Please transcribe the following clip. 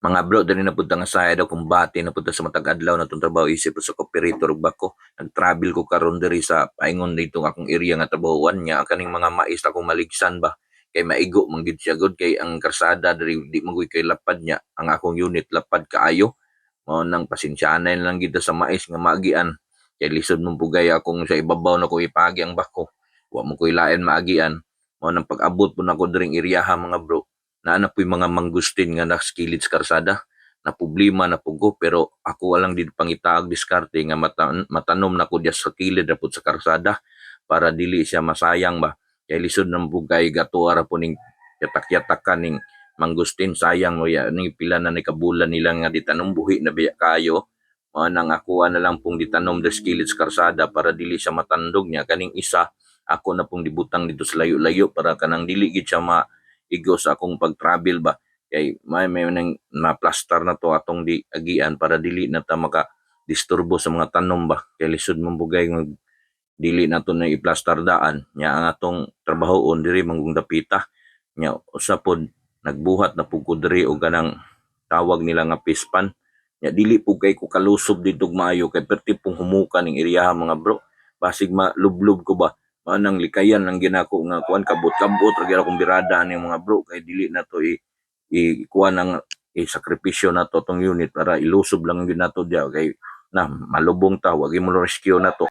Mga bro, dali na punta nga saya daw kung bati na punta sa matag adlaw na itong trabaho isip sa operator bako. Nag-travel ko karon diri sa paingon dito nga akong area nga trabahoan niya. Kaning mga mais akong maligsan ba. Kay maigo manggid siya god kay ang karsada diri di magoy kay lapad niya. Ang akong unit lapad kaayo. Mao nang pasensyanan lang gid sa mais nga maagian. Kay lisod mong pugay akong sa ibabaw na ko ipagi ang bako. Wa mo koy lain maagian. Mao nang pag-abot po nako diring iriyaha mga bro na po'y mga manggustin nga naskilid sa karsada na problema na pugo pero ako walang di pangitaag diskarte nga matanom na ko diya sa kilid rapod sa karsada para dili siya masayang ba kay lisod ng bugay gato ara po ning yatak-yatakan ning manggustin sayang mo ya ning pila na ni kabulan nila nga ditanom buhi na biya kayo nang ako na lang pong ditanom sa kilid sa karsada para dili siya matandog niya kaning isa ako na pong dibutang dito sa layo-layo para kanang dili gid siya igo sa akong pag-travel ba kay may nang na-plaster na to atong di agian para dili na ta maka disturbo sa mga tanom ba kay lisod mong bugay ng dili na to na i-plaster daan nya ang atong trabahoon diri manggong dapita nya usapod nagbuhat na pug ko diri og kanang tawag nila nga pispan nya dili pug kay ko kalusob dito maayo kay perti pong humuka ning iriyaha mga bro basig malublob ko ba manang likayan lang ginako nga kuan kabot-kabot ra gyud akong birada ning mga bro kay dili na to kuan ang sakripisyo na to tong unit para ilusob lang gyud nato diya kay na malubong ta wag mo rescue na to